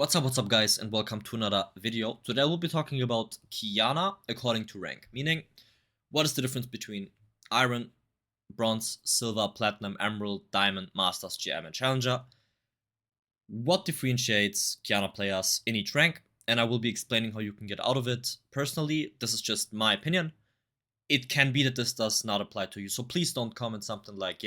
What's up guys, and welcome to another video. Today we'll be talking about Qiyana according to rank, meaning what is the difference between Iron, Bronze, Silver, Platinum, Emerald, Diamond, Masters, GM, and Challenger. What differentiates Qiyana players in each rank, and I will be explaining how you can get out of it. Personally, this is just my opinion. It can be that this does not apply to you, so please don't comment something like,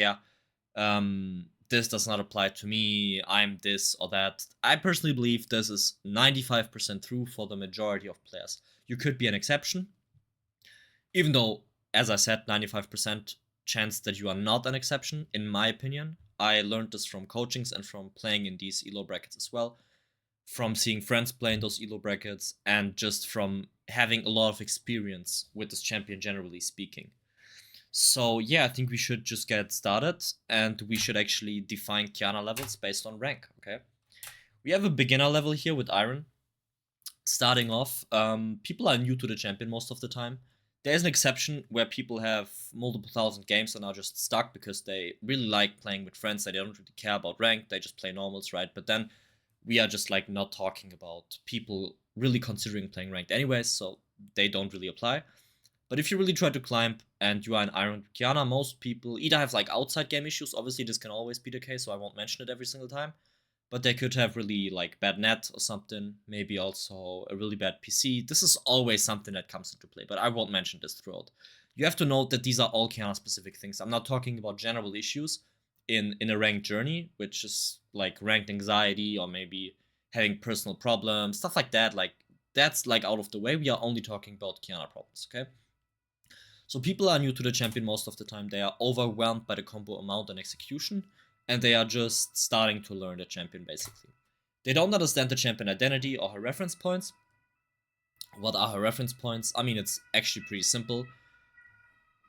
this does not apply to me, I'm this or that. I personally believe this is 95% true for the majority of players. You could be an exception, even though, as I said, 95% chance that you are not an exception, in my opinion. I learned this from coachings and from playing in these ELO brackets as well, from seeing friends play in those ELO brackets, and just from having a lot of experience with this champion, generally speaking. So yeah, I think we should just get started, and we should actually define Qiyana levels based on rank, okay? We have a beginner level here with Iron. Starting off, people are new to the champion most of the time. There's an exception where people have multiple thousand games and are just stuck because they really like playing with friends. They don't really care about rank, they just play normals, right? But then we are just like not talking about people really considering playing ranked anyways, so they don't really apply. But if you really try to climb and you are an Iron Qiyana, most people either have like outside game issues. Obviously, this can always be the case, so I won't mention it every single time. But they could have really like bad net or something. Maybe also a really bad PC. This is always something that comes into play, but I won't mention this throughout. You have to note that these are all Qiyana specific things. I'm not talking about general issues in a ranked journey, which is like ranked anxiety or maybe having personal problems, stuff like that. Like that's like out of the way. We are only talking about Qiyana problems, okay? So people are new to the champion most of the time. They are overwhelmed by the combo amount and execution, and they are just starting to learn the champion, basically. They don't understand the champion identity or her reference points. What are her reference points? I mean, it's actually pretty simple.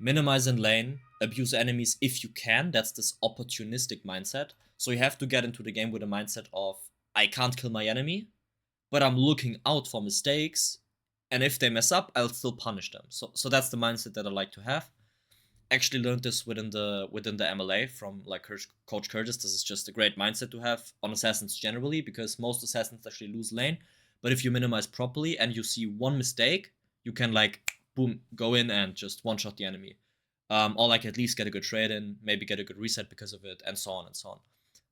Minimize in lane, abuse enemies if you can. That's this opportunistic mindset. So you have to get into the game with a mindset of, I can't kill my enemy, but I'm looking out for mistakes, and if they mess up, I'll still punish them. So that's the mindset that I like to have. Actually learned this within the MLA from like Coach Curtis. This is just a great mindset to have on assassins generally, because most assassins actually lose lane. But if you minimize properly and you see one mistake, you can like boom, go in and just one shot the enemy. Or like at least get a good trade in, maybe get a good reset because of it, and so on and so on.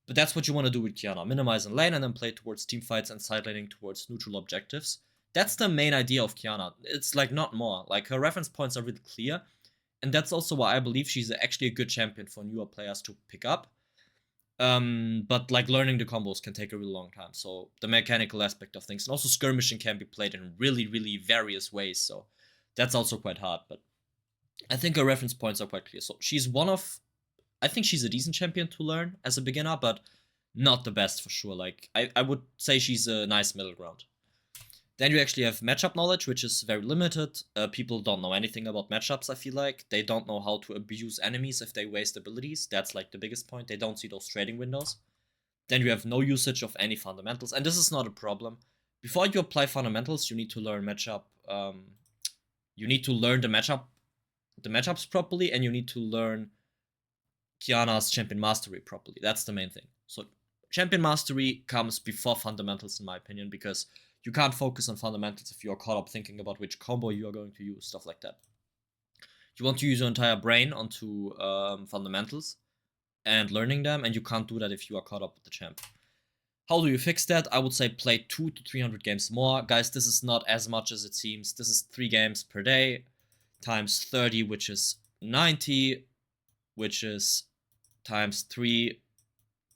But that's what you want to do with Qiyana. Minimize in lane and then play towards team fights and side laning towards neutral objectives. That's the main idea of Qiyana. It's like not more. Like her reference points are really clear, and that's also why I believe she's actually a good champion for newer players to pick up. But like learning the combos can take a really long time. So the mechanical aspect of things, and also skirmishing can be played in really various ways. So that's also quite hard. But I think her reference points are quite clear. So she's I think she's a decent champion to learn as a beginner, but not the best for sure. Like I would say she's a nice middle ground. Then you actually have matchup knowledge, which is very limited. People don't know anything about matchups, I feel like. They don't know how to abuse enemies if they waste abilities. That's like the biggest point. They don't see those trading windows. Then you have no usage of any fundamentals, and this is not a problem. Before you apply fundamentals, you need to learn matchup. You need to learn the matchups properly, and you need to learn Qiyana's champion mastery properly. That's the main thing. So champion mastery comes before fundamentals, in my opinion, because you can't focus on fundamentals if you're caught up thinking about which combo you are going to use, stuff like that. You want to use your entire brain onto fundamentals and learning them, and you can't do that if you are caught up with the champ. How do you fix that? I would say play 200 to 300 games more. Guys, this is not as much as it seems. This is 3 games per day times 30, which is 90, which is times 3,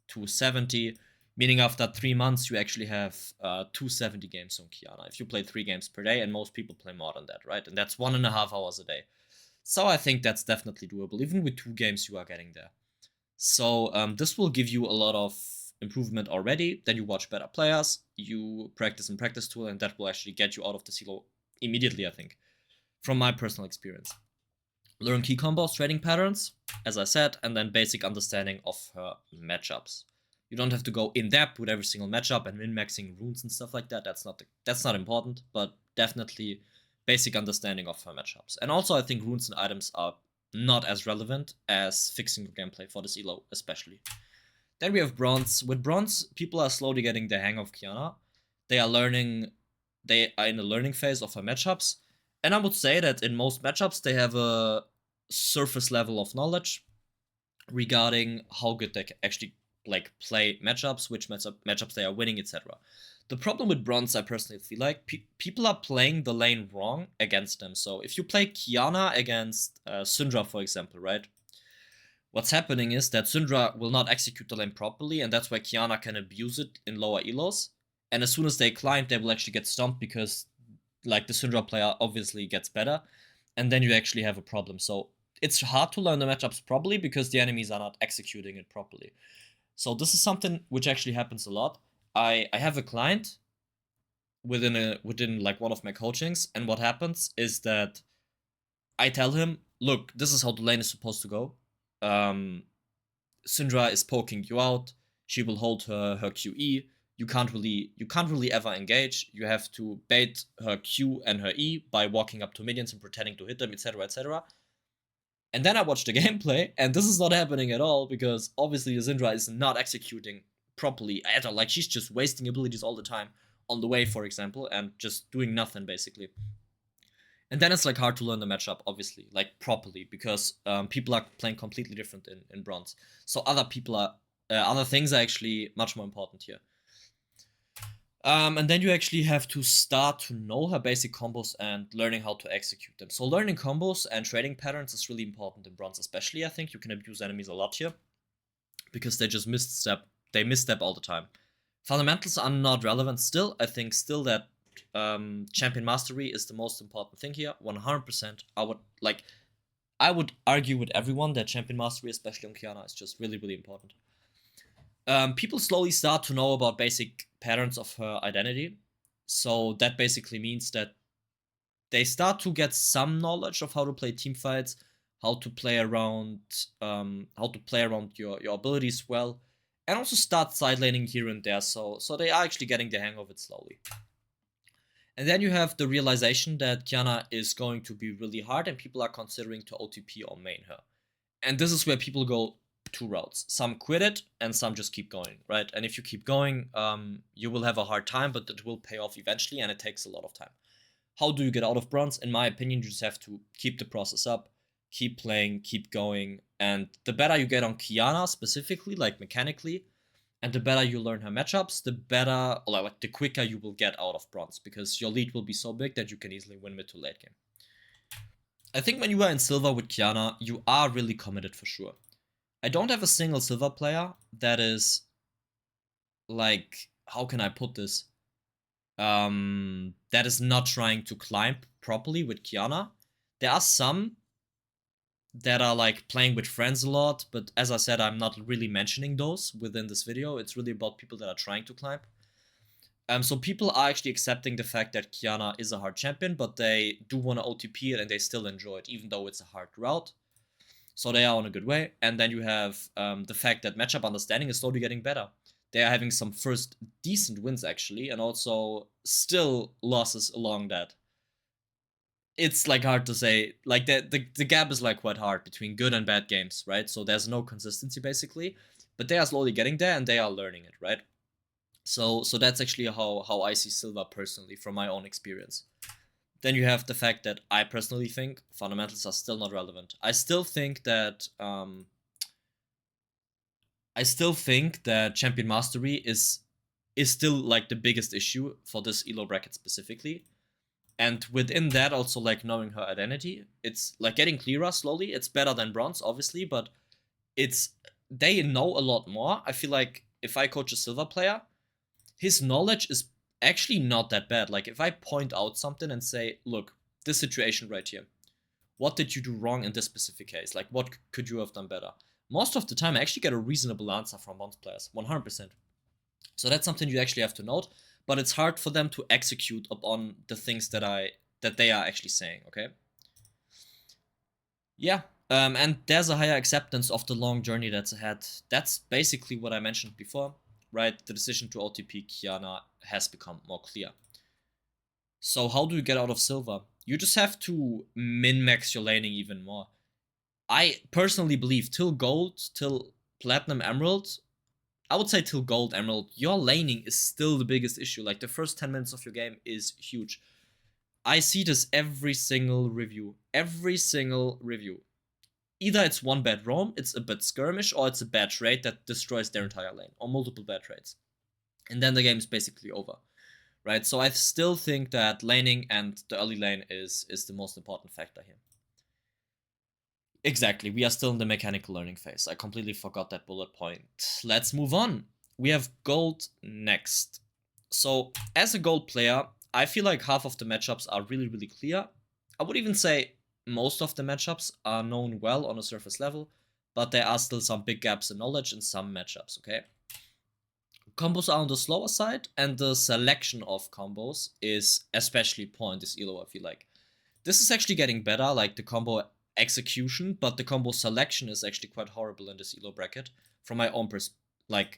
270. Meaning after 3 months, you actually have 270 games on Qiyana. If you play 3 games per day, and most people play more than that, right? And that's 1.5 hours a day. So I think that's definitely doable. Even with 2 games, you are getting there. So this will give you a lot of improvement already. Then you watch better players, you practice in practice tool, and that will actually get you out of the silo immediately, I think, from my personal experience. Learn key combos, trading patterns, as I said, and then basic understanding of her matchups. You don't have to go in depth with every single matchup and min-maxing runes and stuff like that. That's not important, but definitely basic understanding of her matchups. And also, I think runes and items are not as relevant as fixing your gameplay for this elo, especially. Then we have bronze. With bronze, people are slowly getting the hang of Qiyana. They are learning. They are in the learning phase of her matchups, and I would say that in most matchups they have a surface level of knowledge regarding how good they can actually like play matchups, which matchups they are winning, etc. The problem with bronze, I personally feel like people are playing the lane wrong against them. So if you play Qiyana against Syndra, for example, right? What's happening is that Syndra will not execute the lane properly, and that's why Qiyana can abuse it in lower elos. And as soon as they climb, they will actually get stumped because, like, the Syndra player obviously gets better, and then you actually have a problem. So it's hard to learn the matchups properly because the enemies are not executing it properly. So this is something which actually happens a lot. I have a client within like one of my coachings, and what happens is that I tell him, look, this is how the lane is supposed to go. Syndra is poking you out. She will hold her QE. You can't really ever engage. You have to bait her Q and her E by walking up to minions and pretending to hit them, etc., etc. And then I watched the gameplay, and this is not happening at all because obviously Syndra is not executing properly at all. Like, she's just wasting abilities all the time on the wave, for example, and just doing nothing basically. And then it's like hard to learn the matchup, obviously, like properly, because people are playing completely different in bronze. So other things are actually much more important here. And then you actually have to start to know her basic combos and learning how to execute them. So learning combos and trading patterns is really important in bronze, especially. I think you can abuse enemies a lot here because they just misstep. They misstep all the time. Fundamentals are not relevant still. I think still that champion mastery is the most important thing here. 100%. I would argue with everyone that champion mastery, especially on Qiyana, is just really, really important. People slowly start to know about basic patterns of her identity. So that basically means that they start to get some knowledge of how to play team fights, how to play around your abilities well, and also start side laning here and there. So they are actually getting the hang of it slowly. And then you have the realization that Qiyana is going to be really hard, and people are considering to OTP or main her. And this is where people go two routes. Some quit it, and some just keep going, right? And if you keep going, you will have a hard time, but it will pay off eventually, and it takes a lot of time. How do you get out of bronze? In my opinion, you just have to keep the process up, keep playing, keep going, and the better you get on Qiyana specifically, like mechanically, and the better you learn her matchups, the better, like the quicker you will get out of bronze, because your lead will be so big that you can easily win mid to late game. I think when you are in silver with Qiyana, you are really committed for sure. I don't have a single silver player that is, like, how can I put this? That is not trying to climb properly with Qiyana. There are some that are like playing with friends a lot, but as I said, I'm not really mentioning those within this video. It's really about people that are trying to climb. So people are actually accepting the fact that Qiyana is a hard champion, but they do want to OTP it and they still enjoy it, even though it's a hard route. So they are on a good way. And then you have the fact that matchup understanding is slowly getting better. They are having some first decent wins actually, and also still losses along that. It's like hard to say, like the gap is like quite hard between good and bad games, right? So there's no consistency basically, but they are slowly getting there and they are learning it, right? So that's actually how I see silver personally from my own experience. Then you have the fact that I personally think fundamentals are still not relevant. I still think that champion mastery is still like the biggest issue for this elo bracket specifically. And within that, also like knowing her identity, it's like getting clearer slowly. It's better than bronze, obviously, but they know a lot more. I feel like if I coach a silver player, his knowledge is actually not that bad. Like if I point out something and say, look, this situation right here, what did you do wrong in this specific case? Like what could you have done better? Most of the time I actually get a reasonable answer from bronze players, 100%. So that's something you actually have to note, but it's hard for them to execute upon the things that they are actually saying, okay? Yeah, and there's a higher acceptance of the long journey that's ahead. That's basically what I mentioned before, right? The decision to OTP Qiyana has become more clear. So how do you get out of silver? You just have to min-max your laning even more. I personally believe till gold, till platinum emerald, I would say till gold, emerald, your laning is still the biggest issue. Like the first 10 minutes of your game is huge. I see this every single review. Every single review. Either it's one bad roam, it's a bad skirmish, or it's a bad trade that destroys their entire lane, or multiple bad trades. And then the game is basically over, right? So I still think that laning and the early lane is the most important factor here. Exactly, we are still in the mechanical learning phase. I completely forgot that bullet point. Let's move on. We have gold next. So as a gold player, I feel like half of the matchups are really, really clear. I would even say most of the matchups are known well on a surface level, but there are still some big gaps in knowledge in some matchups, okay? Combos are on the slower side, and the selection of combos is especially poor in this elo, I feel like. This is actually getting better, like the combo execution, but the combo selection is actually quite horrible in this elo bracket from my own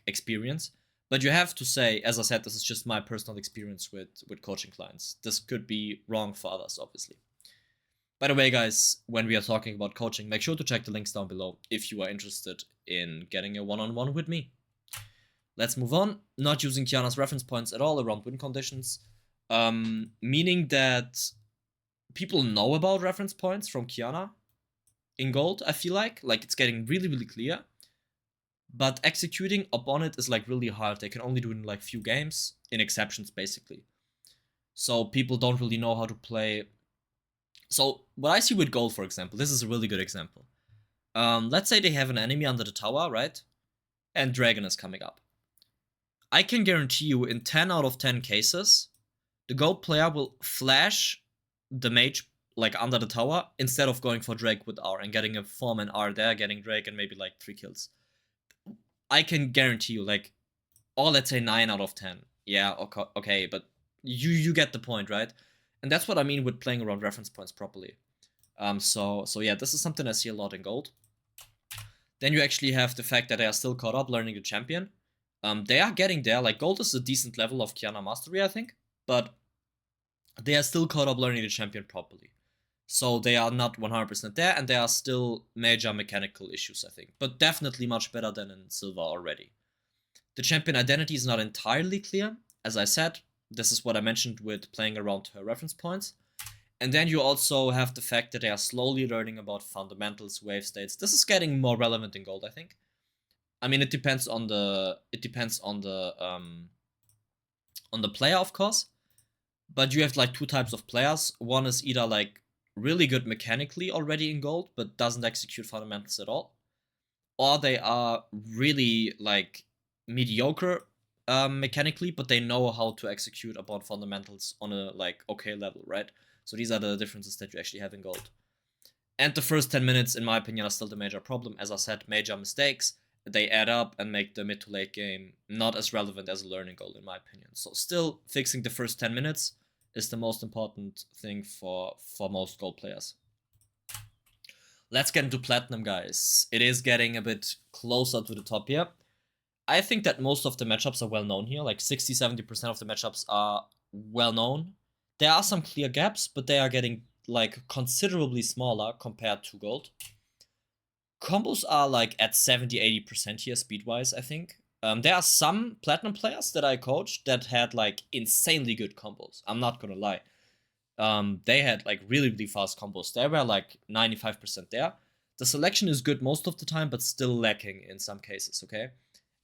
experience. But you have to say, as I said, this is just my personal experience with coaching clients. This could be wrong for others, obviously. By the way, guys, when we are talking about coaching, make sure to check the links down below if you are interested in getting a one-on-one with me. Let's move on. Not using Qiyana's reference points at all around win conditions, meaning that people know about reference points from Qiyana in gold, I feel like. Like, it's getting really, really clear. But executing upon it is, like, really hard. They can only do it in, like, few games, in exceptions, basically. So people don't really know how to play. So what I see with gold, for example, this is a really good example. Let's say they have an enemy under the tower, right? And dragon is coming up. I can guarantee you in 10 out of 10 cases, the gold player will flash the mage like under the tower instead of going for Drake with R and getting a 4-man R there, getting Drake and maybe like 3 kills. I can guarantee you, like, or let's say 9 out of 10. Yeah, okay, but you get the point, right? And that's what I mean with playing around reference points properly. So yeah, this is something I see a lot in gold. Then you actually have the fact that they are still caught up learning the champion. They are getting there. Like, gold is a decent level of Qiyana mastery, I think, but they are still caught up learning the champion properly. So they are not 100% there, and there are still major mechanical issues, I think, but definitely much better than in silver already. The champion identity is not entirely clear. As I said, this is what I mentioned with playing around her reference points. And then you also have the fact that they are slowly learning about fundamentals, wave states. This is getting more relevant in gold, I think. I mean, it depends on the player, of course. But you have like two types of players. One is either like really good mechanically already in gold, but doesn't execute fundamentals at all, or they are really like mediocre mechanically, but they know how to execute upon fundamentals on a like okay level, right? So these are the differences that you actually have in gold. And the first 10 minutes, in my opinion, are still the major problem. As I said, major mistakes, they add up and make the mid to late game not as relevant as a learning goal, in my opinion. So still, fixing the first 10 minutes is the most important thing for most gold players. Let's get into platinum, guys. It is getting a bit closer to the top here. I think that most of the matchups are well known here. Like 60-70% of the matchups are well known. There are some clear gaps, but they are getting like considerably smaller compared to gold. Combos are like at 70-80% here speed-wise, I think. There are some platinum players that I coached that had like insanely good combos. I'm not gonna lie. They had like really, really fast combos. They were like 95% there. The selection is good most of the time, but still lacking in some cases, okay?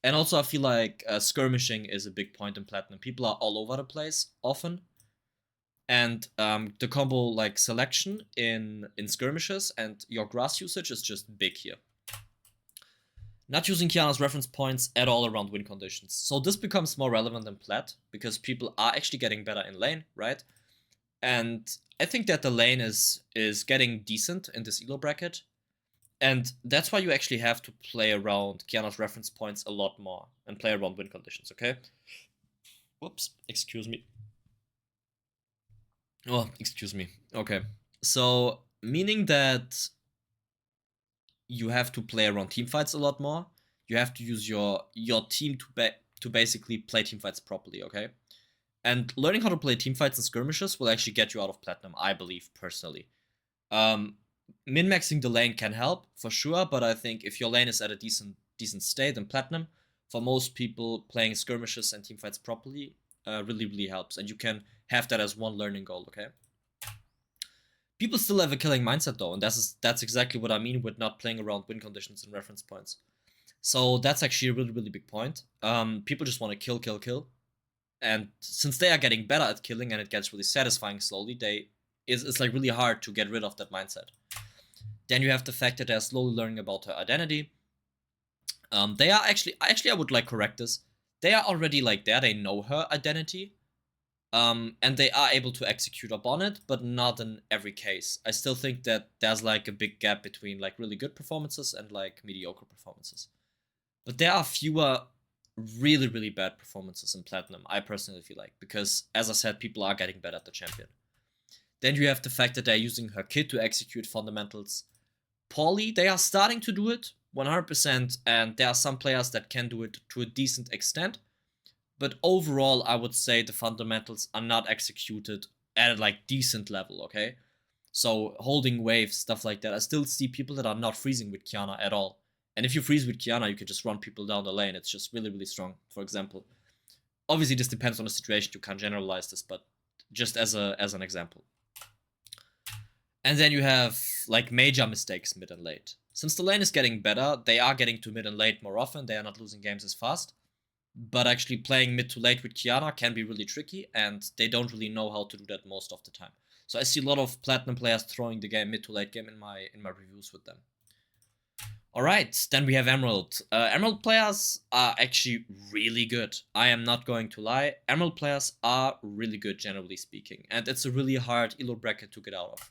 And also I feel like skirmishing is a big point in platinum. People are all over the place often. And the combo like selection in skirmishes and your grass usage is just big here. Not using Qiyana's reference points at all around win conditions. So this becomes more relevant in plat because people are actually getting better in lane, right? And I think that the lane is getting decent in this elo bracket. And that's why you actually have to play around Qiyana's reference points a lot more and play around win conditions, okay? Whoops, excuse me. Oh, excuse me. Okay. So, meaning that you have to play around team fights a lot more. You have to use your team to basically play team fights properly, okay? And learning how to play team fights and skirmishes will actually get you out of platinum, I believe, personally. Min-maxing the lane can help, for sure, but I think if your lane is at a decent state in platinum, for most people, playing skirmishes and team fights properly really helps, and you can have that as one learning goal. Okay. People still have a killing mindset though, and that's exactly what I mean with not playing around win conditions and reference points. So that's actually a really big point. People just want to kill, and since they are getting better at killing and it gets really satisfying slowly, it's like really hard to get rid of that mindset. Then you have the fact that they're slowly learning about her identity. They are actually I would like correct this. They are already like there. They know her identity. And they are able to execute upon it, but not in every case. I still think that there's like a big gap between like really good performances and like mediocre performances. But there are fewer really bad performances in Platinum, I personally feel like, because as I said, people are getting better at the champion. Then you have the fact that they're using her kit to execute fundamentals poorly. They are starting to do it 100%, and there are some players that can do it to a decent extent. But overall, I would say the fundamentals are not executed at a like decent level, okay? So holding waves, stuff like that. I still see people that are not freezing with Qiyana at all. And if you freeze with Qiyana, you can just run people down the lane. It's just really strong, for example. Obviously, this depends on the situation. You can't generalize this, but just as an example. And then you have like major mistakes mid and late. Since the lane is getting better, they are getting to mid and late more often. They are not losing games as fast. But actually playing mid to late with Qiyana can be really tricky, and they don't really know how to do that most of the time. So I see a lot of Platinum players throwing the game mid to late game in my reviews with them. Alright, then we have Emerald. Emerald players are actually really good. I am not going to lie. Emerald players are really good, generally speaking, and it's a really hard elo bracket to get out of.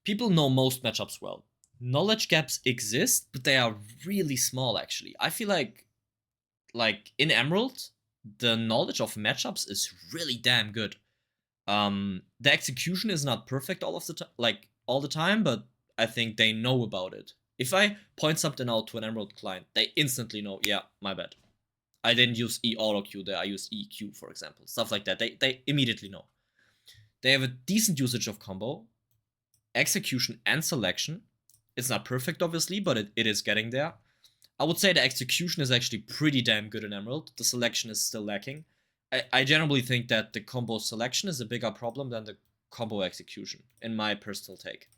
People know most matchups well. Knowledge gaps exist, but they are really small, actually. I feel like in Emerald, the knowledge of matchups is really damn good. The execution is not perfect all the time, but I think they know about it. If I point something out to an Emerald client, they instantly know, yeah, my bad. I didn't use E auto Q there, I used EQ, for example. Stuff like that. They immediately know. They have a decent usage of combo, execution, and selection. It's not perfect, obviously, but it is getting there. I would say the execution is actually pretty damn good in Emerald. The selection is still lacking. I generally think that the combo selection is a bigger problem than the combo execution, in my personal take.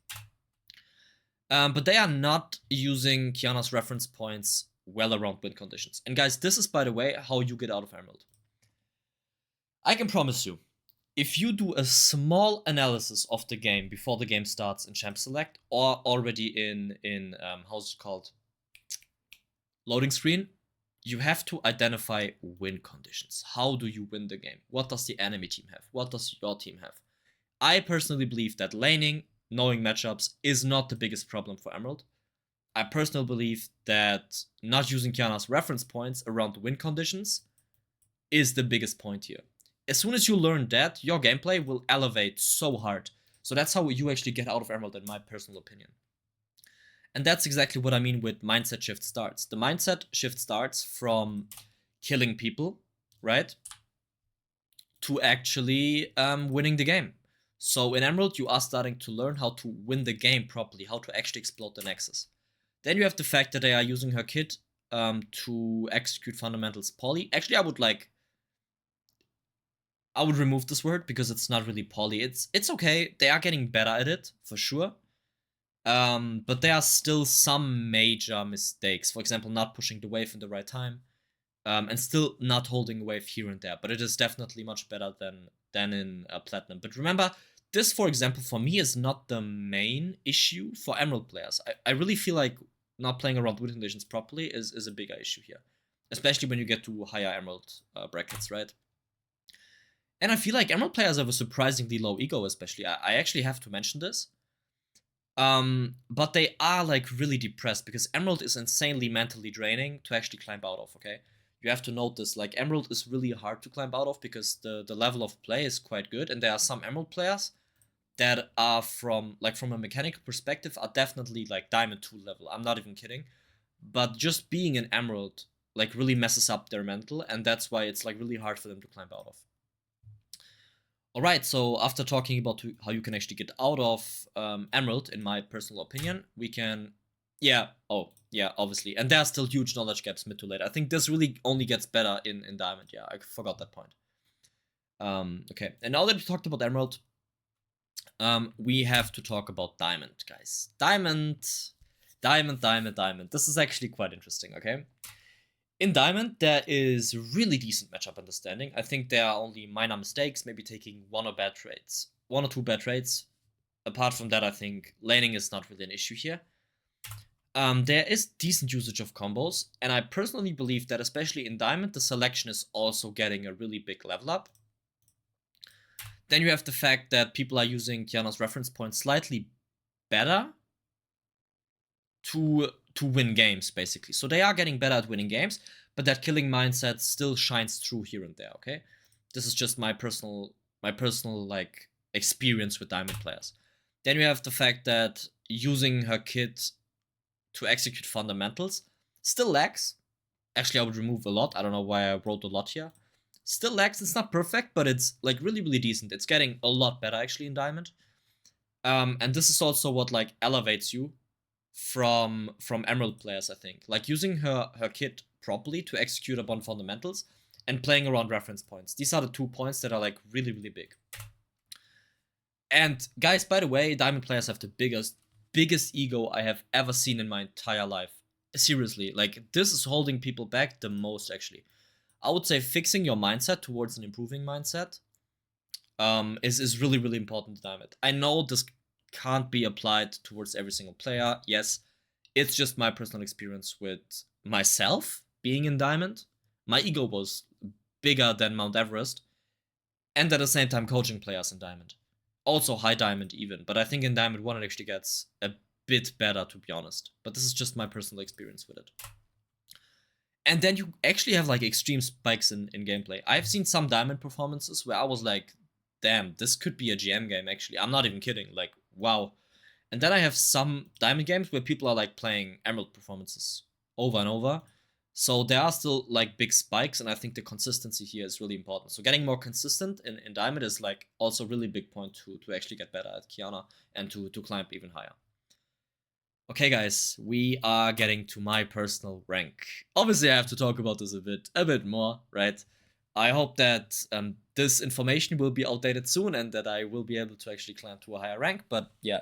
But they are not using Qiyana's reference points well around win conditions. And guys, this is, by the way, how you get out of Emerald. I can promise you, if you do a small analysis of the game before the game starts in Champ Select, or already in how's it called? Loading screen, you have to identify win conditions. How do you win the game? What does the enemy team have? What does your team have? I personally believe that laning, knowing matchups, is not the biggest problem for Emerald. I personally believe that not using Qiyana's reference points around the win conditions is the biggest point here. As soon as you learn that, your gameplay will elevate so hard. So that's how you actually get out of Emerald, in my personal opinion. And that's exactly what I mean with mindset shift starts. The mindset shift starts from killing people, right? To actually winning the game. So in Emerald, you are starting to learn how to win the game properly, how to actually explode the Nexus. Then you have the fact that they are using her kit to execute fundamentals poorly. Actually, I would remove this word because it's not really poorly. It's okay. They are getting better at it, for sure. But there are still some major mistakes. For example, not pushing the wave in the right time. And still not holding a wave here and there. But it is definitely much better than in Platinum. But remember, this, for example, for me is not the main issue for Emerald players. I really feel like not playing around win conditions properly is a bigger issue here. Especially when you get to higher Emerald brackets, right? And I feel like Emerald players have a surprisingly low ego, especially. I actually have to mention this. But they are like really depressed because Emerald is insanely mentally draining to actually climb out of, okay? You have to note this, like Emerald is really hard to climb out of because the level of play is quite good, and there are some Emerald players that are from a mechanical perspective are definitely like Diamond 2 level. I'm not even kidding. But just being an Emerald like really messes up their mental, and that's why it's like really hard for them to climb out of. Alright, so after talking about how you can actually get out of Emerald, in my personal opinion, we can... Yeah, Yeah, obviously. And there are still huge knowledge gaps mid to late. I think this really only gets better in Diamond. Yeah, I forgot that point. Okay, and now that we talked about Emerald, we have to talk about Diamond, guys. Diamond. This is actually quite interesting, okay? In Diamond, there is really decent matchup understanding. I think there are only minor mistakes, maybe taking one or two bad trades. Apart from that, I think laning is not really an issue here. There is decent usage of combos, and I personally believe that especially in Diamond, the selection is also getting a really big level up. Then you have the fact that people are using Qiyana's reference point slightly better to win games, basically. So they are getting better at winning games, but that killing mindset still shines through here and there, okay? This is just my personal like experience with Diamond players. Then you have the fact that using her kit to execute fundamentals still lags. Actually, I would remove a lot. I don't know why I wrote a lot here. Still lags. It's not perfect, but it's like really, really decent. It's getting a lot better actually in Diamond. And this is also what like elevates you from Emerald players, I think. Like using her kit properly to execute upon fundamentals and playing around reference points. These are the 2 points that are like really, really big. And guys, by the way, Diamond players have the biggest ego I have ever seen in my entire life. Seriously, like this is holding people back the most actually. I would say fixing your mindset towards an improving mindset is really, really important in Diamond. I know this can't be applied towards every single player. Yes, it's just my personal experience with myself being in Diamond. My ego was bigger than Mount Everest, and at the same time coaching players in Diamond. Also high Diamond even, but I think in Diamond 1 it actually gets a bit better, to be honest. But this is just my personal experience with it. And then you actually have like extreme spikes in gameplay. I've seen some Diamond performances where I was like, damn, this could be a GM game actually. I'm not even kidding, like, wow. And then I have some Diamond games where people are like playing Emerald performances over and over. So there are still like big spikes, and I think the consistency here is really important. So getting more consistent in Diamond is like also a really big point to actually get better at Qiyana and to climb even higher. Okay, guys, we are getting to my personal rank. Obviously, I have to talk about this a bit more, right? I hope that this information will be outdated soon and that I will be able to actually climb to a higher rank. But yeah,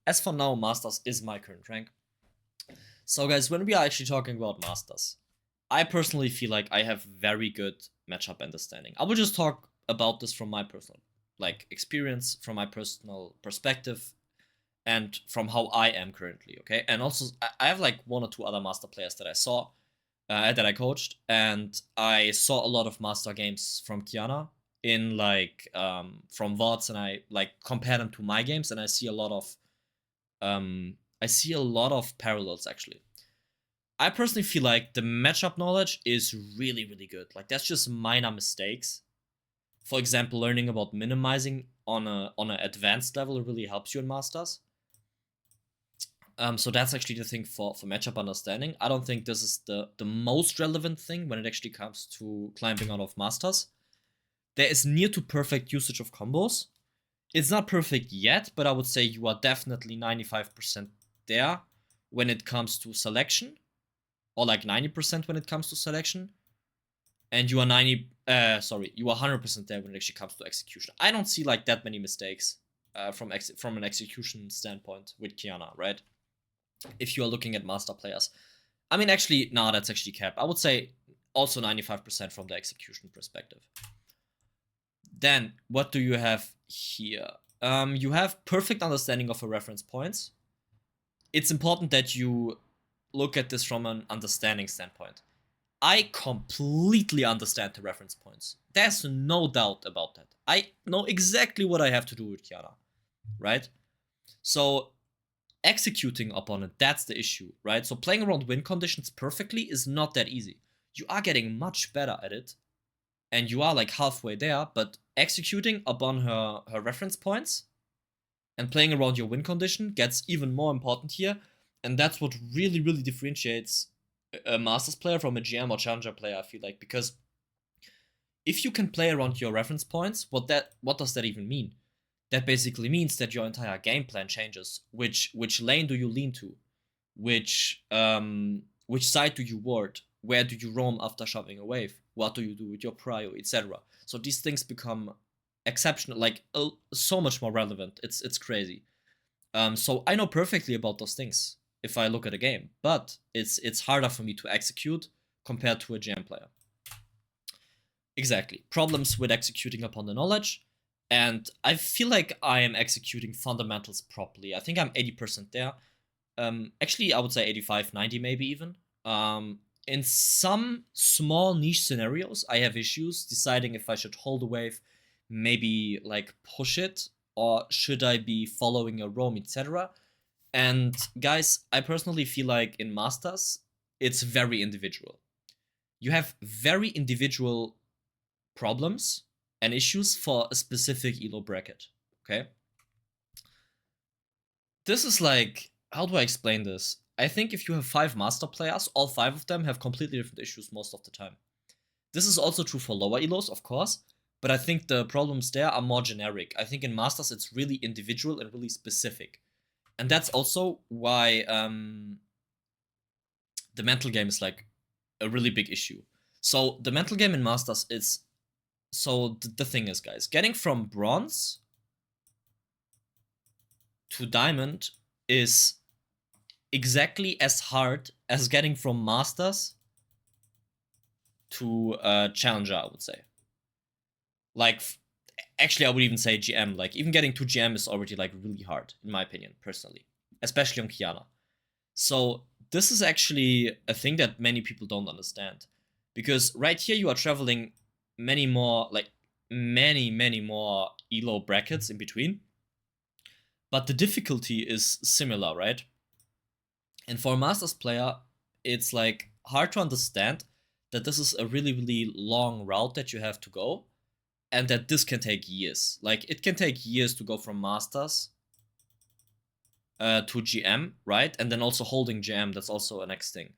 as for now, Masters is my current rank. So guys, when we are actually talking about Masters, I personally feel like I have very good matchup understanding. I will just talk about this from my personal like experience, from my personal perspective, and from how I am currently, okay? And also, I have like 1 or 2 other Master players that I saw, that I coached, and I saw a lot of Master games from Qiyana in like, from VODs, and I like compare them to my games, and I see a lot of parallels actually. I personally feel like the matchup knowledge is really, really good. Like that's just minor mistakes. For example, learning about minimizing on an advanced level really helps you in Masters. So that's actually the thing for matchup understanding. I don't think this is the most relevant thing when it actually comes to climbing out of Masters. There is near to perfect usage of combos. It's not perfect yet, but I would say you are definitely 95% there when it comes to selection, or like 90% when it comes to selection, and you are 100% there when it actually comes to execution. I don't see like that many mistakes from an execution standpoint with Qiyana, right? If you are looking at Master players. I mean, actually, no, that's actually cap. I would say also 95% from the execution perspective. Then, what do you have here? You have perfect understanding of her reference points. It's important that you look at this from an understanding standpoint. I completely understand the reference points. There's no doubt about that. I know exactly what I have to do with Qiyana, right? So executing upon it, that's the issue, right? So playing around win conditions perfectly is not that easy. You are getting much better at it, and you are like halfway there, but executing upon her reference points and playing around your win condition gets even more important here, and that's what really, really differentiates a Masters player from a GM or Challenger player, I feel like, because if you can play around your reference points, what does that even mean? That basically means that your entire game plan changes. Which lane do you lean to? which side do you ward, where do you roam after shoving a wave, what do you do with your prio, etc. So these things become exceptional, like so much more relevant. It's crazy. So I know perfectly about those things if I look at a game, but it's harder for me to execute compared to a GM player. Exactly. Problems with executing upon the knowledge. And I feel like I am executing fundamentals properly. I think I'm 80% there. Actually, I would say 85, 90 maybe even. In some small niche scenarios, I have issues deciding if I should hold a wave, maybe like push it, or should I be following a roam, etc. And guys, I personally feel like in Masters, it's very individual. You have very individual problems and issues for a specific elo bracket. Okay. This is like, how do I explain this? I think if you have 5 master players, all 5 of them have completely different issues most of the time. This is also true for lower elos, of course, but I think the problems there are more generic. I think in masters it's really individual and really specific. And that's also why the mental game is like a really big issue. So the mental game in masters is, so the thing is, guys, getting from bronze to diamond is exactly as hard as getting from masters to challenger, I would say. Like, actually, I would even say GM. Like, even getting to GM is already like really hard, in my opinion, personally, especially on Qiyana. So this is actually a thing that many people don't understand, because right here you are traveling many more, like many more elo brackets in between, but the difficulty is similar, right? And for a masters player, it's like hard to understand that this is a really long route that you have to go, and that this can take years. Like, it can take years to go from masters to GM, right? And then also holding GM, that's also a next thing.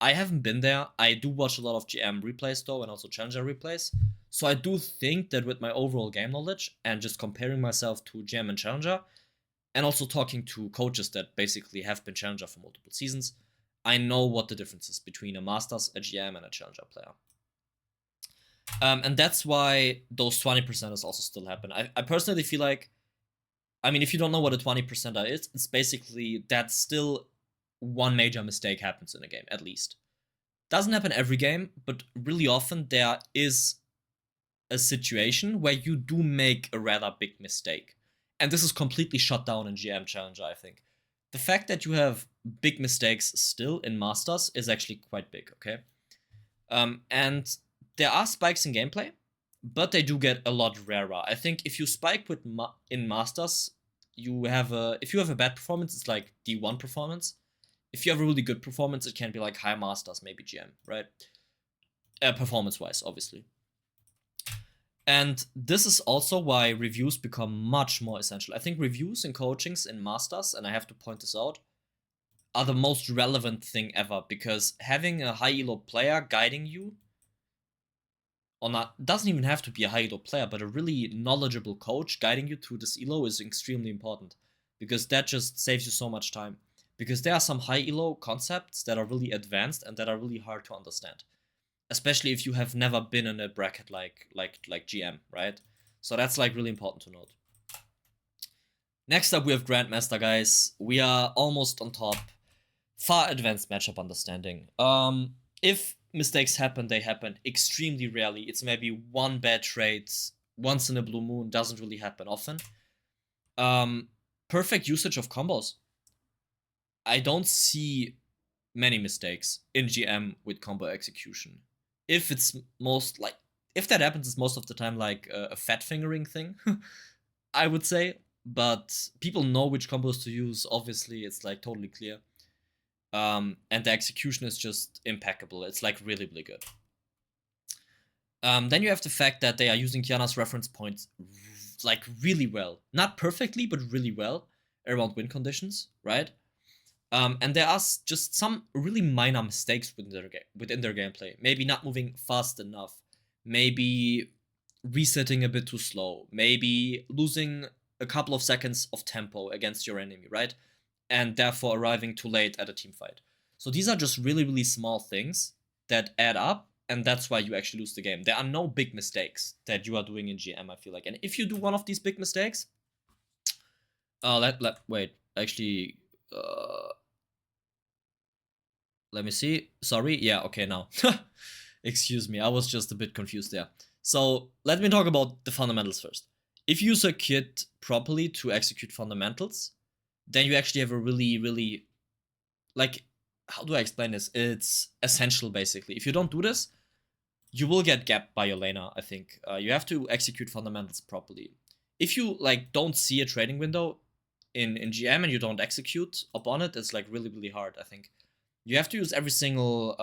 I haven't been there. I do watch a lot of GM replays though, and also challenger replays. So I do think that with my overall game knowledge and just comparing myself to GM and challenger, and also talking to coaches that basically have been challenger for multiple seasons, I know what the difference is between a masters, a GM, and a challenger player. And that's why those 20%ers also still happen. I personally feel like, I mean, if you don't know what a 20%er is, it's basically that still one major mistake happens in a game, at least. Doesn't happen every game, but really often there is a situation where you do make a rather big mistake. And this is completely shut down in GM Challenger, I think. The fact that you have big mistakes still in Masters is actually quite big, okay? And there are spikes in gameplay, but they do get a lot rarer. I think if you spike with in Masters, if you have a bad performance, it's like D1 performance. If you have a really good performance, it can be like high Masters, maybe GM, right? Performance-wise, obviously. And this is also why reviews become much more essential. I think reviews and coachings in Masters, and I have to point this out, are the most relevant thing ever, because having a high elo player guiding you, or not, doesn't even have to be a high elo player, but a really knowledgeable coach guiding you through this elo is extremely important, because that just saves you so much time. Because there are some high elo concepts that are really advanced and that are really hard to understand, especially if you have never been in a bracket like GM, right? So that's like really important to note. Next up, we have Grandmaster, guys. We are almost on top. Far advanced matchup understanding. If mistakes happen, they happen extremely rarely. It's maybe one bad trade once in a blue moon. Doesn't really happen often. Perfect usage of combos. I don't see many mistakes in GM with combo execution. If it's if that happens, it's most of the time like a fat fingering thing, I would say. But people know which combos to use. Obviously, it's like totally clear. And the execution is just impeccable. It's like really good. Then you have the fact that they are using Qiyana's reference points like really well. Not perfectly, but really well around win conditions, right? And there are just some really minor mistakes within their gameplay. Maybe not moving fast enough. Maybe resetting a bit too slow. Maybe losing a couple of seconds of tempo against your enemy, right? and therefore arriving too late at a team fight. So these are just really, really small things that add up, and that's why you actually lose the game. There are no big mistakes that you are doing in GM, I feel like. And if you do one of these big mistakes, wait, actually, let me see. Sorry, yeah, okay, now. Excuse me, I was just a bit confused there. So let me talk about the fundamentals first. If you use a kit properly to execute fundamentals, then you actually have a really, really, like, how do I explain this? It's essential, basically. If you don't do this, you will get gapped by your laner, I think. You have to execute fundamentals properly. If you, like, don't see a trading window in GM and you don't execute upon it, it's, like, really, really hard, I think. You have to use every single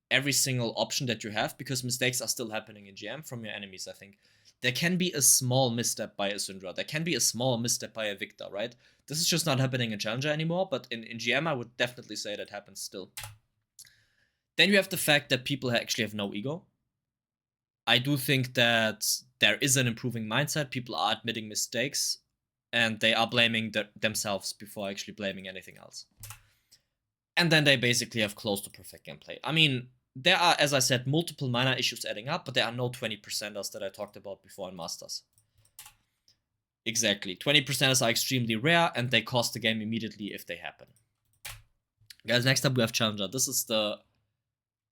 option that you have, because mistakes are still happening in GM from your enemies, I think. There can be a small misstep by a Syndra. There can be a small misstep by a Victor, right? This is just not happening in Challenger anymore, but in GM I would definitely say that happens still. Then you have the fact that people actually have no ego. I do think that there is an improving mindset. People are admitting mistakes, and they are blaming themselves before actually blaming anything else. And then they basically have close to perfect gameplay. I mean, there are, as I said, multiple minor issues adding up, but there are no 20%ers that I talked about before in Masters. Exactly. 20%ers are extremely rare, and they cost the game immediately if they happen. Guys, next up we have Challenger. This is the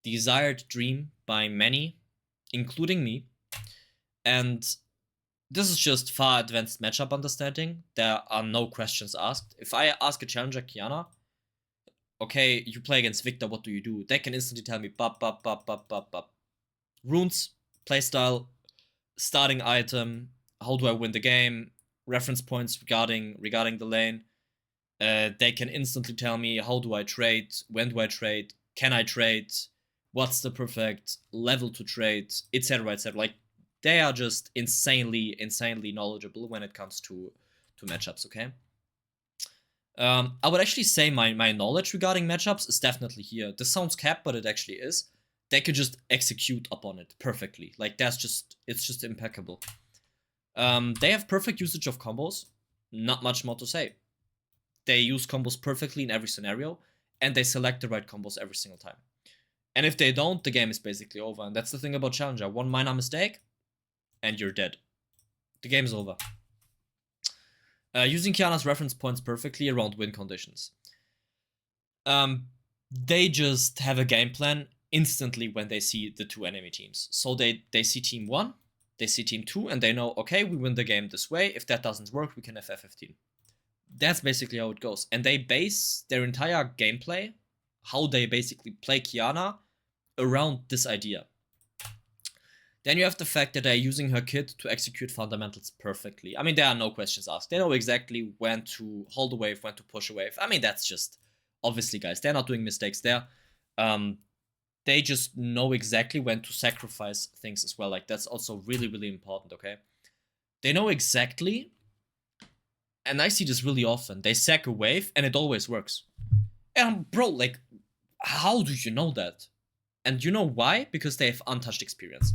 desired dream by many, including me. And this is just far advanced matchup understanding. There are no questions asked. If I ask a Challenger Qiyana, okay, you play against Victor, what do you do? They can instantly tell me, runes, playstyle, starting item, how do I win the game, reference points regarding the lane. They can instantly tell me, how do I trade, when do I trade, can I trade, what's the perfect level to trade, etc., etc. Like, they are just insanely knowledgeable when it comes to matchups, okay? I would actually say my knowledge regarding matchups is definitely here. This sounds capped, but it actually is. They could just execute upon it perfectly. Like, it's just impeccable. They have perfect usage of combos. Not much more to say. They use combos perfectly in every scenario, and they select the right combos every single time. And if they don't, the game is basically over. And that's the thing about Challenger. One minor mistake, and you're dead. The game is over. Using Qiyana's reference points perfectly around win conditions. They just have a game plan instantly when they see the two enemy teams. So they see team 1, they see team 2, and they know, okay, we win the game this way. If that doesn't work, we can have F15. That's basically how it goes. And they base their entire gameplay, how they basically play Qiyana, around this idea. Then you have the fact that they're using her kit to execute fundamentals perfectly. I mean, there are no questions asked. They know exactly when to hold a wave, when to push a wave. I mean, that's just, obviously, guys, they're not doing mistakes there. They just know exactly when to sacrifice things as well. Like, that's also really, really important, okay? They know exactly, and I see this really often, they sack a wave, and it always works. And, bro, like, how do you know that? And you know why? Because they have untouched experience.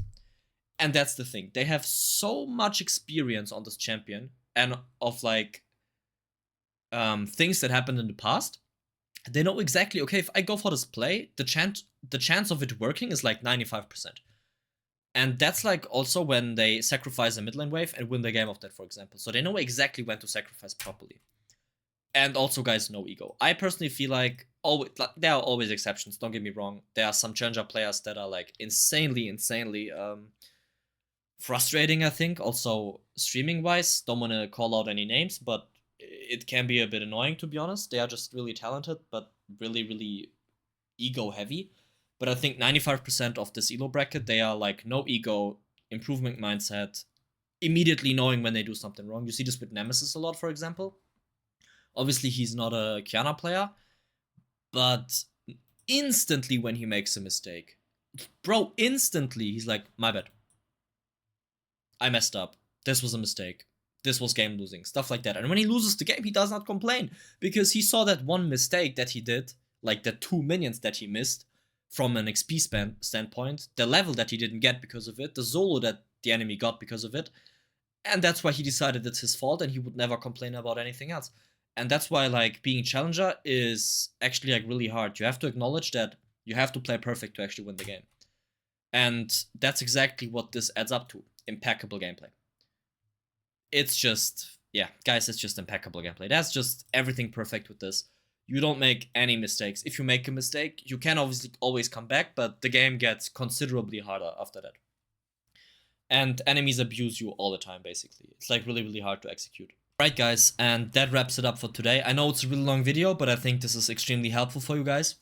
And that's the thing. They have so much experience on this champion and of, like, things that happened in the past. They know exactly, okay, if I go for this play, the chance of it working is like 95%. And that's, like, also when they sacrifice a mid lane wave and win the game of that, for example. So they know exactly when to sacrifice properly. And also, guys, no ego. I personally feel like, there are always exceptions, don't get me wrong. There are some Challenger players that are, like, insanely frustrating, I think, also streaming-wise. Don't want to call out any names, but it can be a bit annoying, to be honest. They are just really talented, but really, really ego-heavy. But I think 95% of this elo bracket, they are, like, no ego, improvement mindset, immediately knowing when they do something wrong. You see this with Nemesis a lot, for example. Obviously, he's not a Qiyana player, but instantly when he makes a mistake, bro, instantly, he's like, my bad. I messed up. This was a mistake. This was game losing. Stuff like that. And when he loses the game, he does not complain. Because he saw that one mistake that he did, like the 2 minions that he missed, from an XP standpoint, the level that he didn't get because of it, the solo that the enemy got because of it. And that's why he decided it's his fault and he would never complain about anything else. And that's why like being a challenger is actually like really hard. You have to acknowledge that you have to play perfect to actually win the game. And that's exactly what this adds up to. Impeccable gameplay. It's just, yeah, guys, it's just impeccable gameplay. That's just everything perfect with this. You don't make any mistakes. If you make a mistake, you can obviously always come back, but the game gets considerably harder after that. And enemies abuse you all the time, basically. It's like really, really hard to execute. Alright guys, and that wraps it up for today. I know it's a really long video, but I think this is extremely helpful for you guys.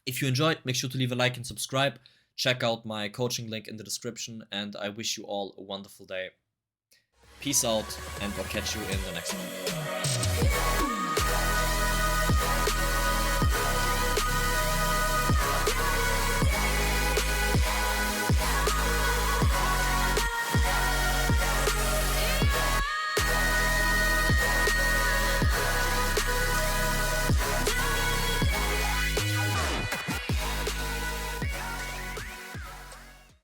If you enjoyed, make sure to leave a like and subscribe. Check out my coaching link in the description, and I wish you all a wonderful day. Peace out, and I'll catch you in the next one.